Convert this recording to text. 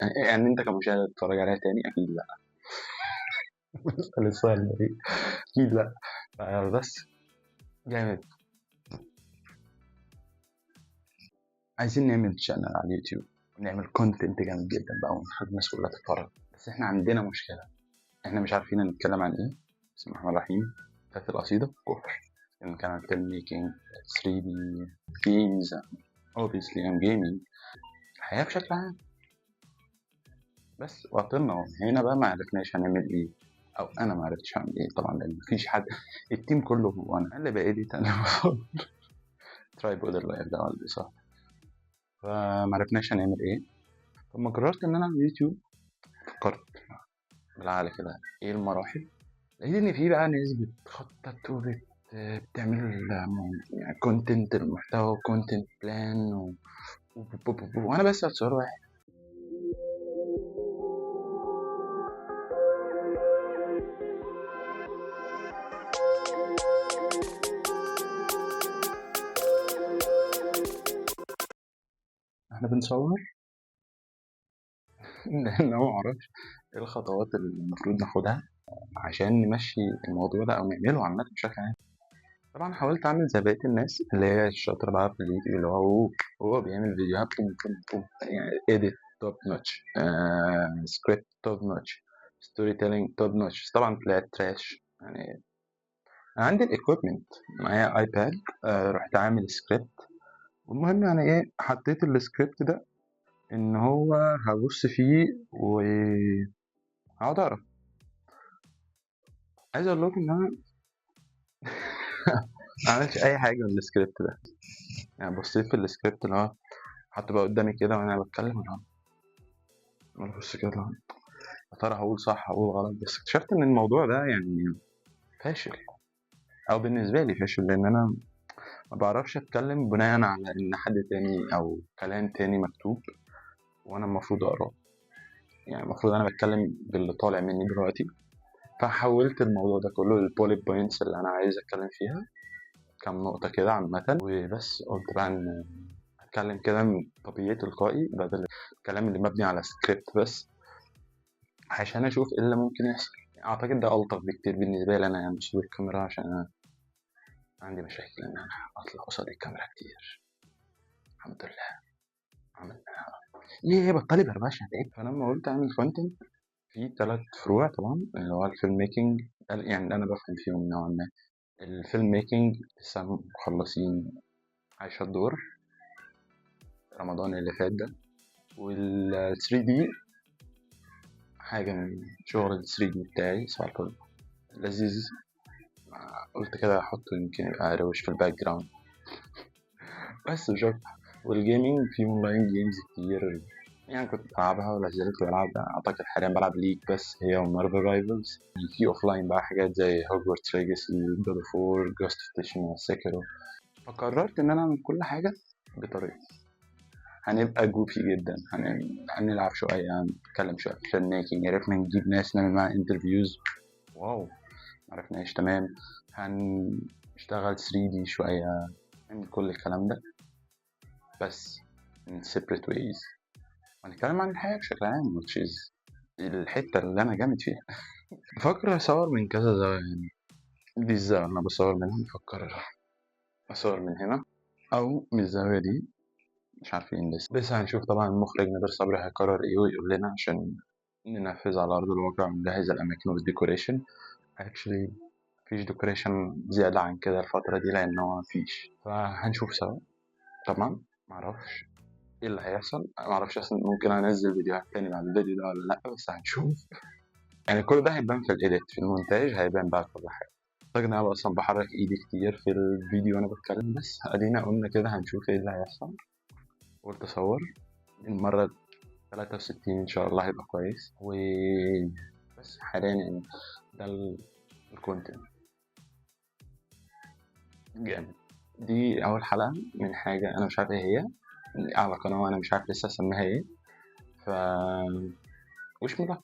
يعني انت كمشاهد تتفرج عليها تاني؟ اكيد لا. اسأل السؤال ده ايه؟ اكيد لا. بس جامد. عايزين نعمل channel على اليوتيوب ونعمل كونتنت جامد جدا بقى ونخلي الناس كلها تتفرج. بس احنا عندنا مشكلة، احنا مش عارفين نتكلم عن ايه. بسم الله الرحمن الرحيم. فات القصيدة كفر. إن كان عن فيلم ميكينج 3D games obviously I'm gaming الحياة بشكل عام. بس وصلنا هنا بقى ما عرفناش هنعمل ايه، او انا ما عرفتش هعمل ايه طبعا لان مفيش حد، التيم كله هو انا اللي بقيت انا ترايبود اللايف ده ولا صح. فما عرفناش هنعمل ايه. فلما قررت ان انا اعمل يوتيوب فكرت بالعقل كده ايه المراحل. لقيت ان في بقى ناس بتخطط بتعمل يعني كونتنت المحتوى كونتنت بلان وانا بس اتصور واحد. احنا بنصور لان هو معرفش ايه الخطوات اللي المفروض ناخدها عشان نمشي الموضوع ده او نعمله عامه بشكل عام. طبعا حاولت اعمل زي بقيه الناس اللي هي الشاطره بقى في اليوتيوب اللي هو بيعمل فيديوهات بوم بوم بوم يعني edit توب نوتش سكريبت توب نوتش ستوري تيلينج توب نوتش. طبعا طلعت تراش يعني. انا عندي الايكويبمنت معايا ايباد. رحت عامل سكريبت والمهم يعني ايه حطيت السكريبت ده ان هو هبص فيه وهقعد اقرا. عايز اقول لكم ان انا ما عملتش اي حاجه من السكريبت ده. يعني بصيت في السكريبت اللي هو حطه بقى قدامي كده وانا بتكلم اللي هو انا بص كده اللي هو يا ترى هقول صح هقول غلط. بس اكتشفت ان الموضوع ده يعني فاشل، او بالنسبه لي فاشل لان انا ما بعرفش اتكلم بناء على ان حد تاني او كلام تاني مكتوب وانا المفروض اقراه. يعني المفروض انا بتكلم باللي طالع مني دلوقتي. فحولت الموضوع ده كله للبوليت بوينتس اللي انا عايز اتكلم فيها كام نقطه كده عامه. وبس قلت بقى ان اتكلم كده من طبيعي تلقائي بدل الكلام اللي مبني على سكريبت بس عشان اشوف ايه اللي ممكن يحصل. اعتقد ده الطف بكتير بالنسبه لي انا يعني مش الكاميرا عشان انا عندي مشاكل ان انا اطلع قصاد الكاميرا كتير. الحمد لله عملنا ايه بطلي بربشه تعب. فانا لما قلت اعمل كونتنت في 3 فروع طبعا اللي هو الفيلم ميكنج يعني انا بفهم فيهم نوعا ما. الفيلم ميكنج لسه مخلصين عايشة الدور رمضان اللي فات ده. وال 3D حاجة من شغل ال 3D بتاعي صار لذيذ. قلت كده احطه يمكن يبقى روش في الباك جراوند بس مش اكتر. والجيمنج في اونلاين جيمز كتير يعني كنت بلعبها ولا زلت بلعبها. اعتقد حاليا بلعب ليج بس هي ومارفل رايفلز. في اوف لاين بقى حاجات زي هوجورتس ليجاسي جود اوف وور جوست اوف تشيما سيكرو. فقررت ان انا اعمل كل حاجه بطريقتي. هنبقى جوفي جدا هنلعب شويه هنتكلم شويه في فيلم ميكنج. عرفنا نجيب ناس نعمل معاها انترفيوز واو معرفناش تمام. هنشتغل 3D شويه نعمل كل الكلام ده بس in separate ways. هنتكلم عن الحياة بشكل عام which is الحتة اللي أنا جامد فيها. بفكر أصور من كذا زاوية يعني. دي الزاوية اللي أنا بصور منها. بفكر أصور من هنا أو من الزاوية دي مش عارفين لسه هنشوف. طبعا المخرج نادر صبري هيقرر إيه ويقول لنا عشان ننفذ على أرض الواقع ونجهز الأماكن والديكوريشن. actually مفيش ديكوريشن زيادة عن كده الفترة دي لأن هو مفيش. فهنشوف سوا. طبعا معرفش ايه اللي هيحصل. معرفش اصلا ممكن انزل فيديوهات تاني بعد الفيديو ده ولا لا بس هنشوف. يعني كل ده هيبان في الايديت في المونتاج هيبان بقى كل حاجه. اعتقد ان انا اصلا بحرك ايدي كتير في الفيديو وانا بتكلم بس ادينا قلنا كده هنشوف ايه اللي هيحصل. قلت اصور المره 63 ان شاء الله هيبقى كويس بس حاليا يعني ده الكونتنت جامد. دي اول حلقه من حاجه انا مش عارف ايه هي على قناه وانا مش عارف لسه اسميها ايه. ف وش مضحك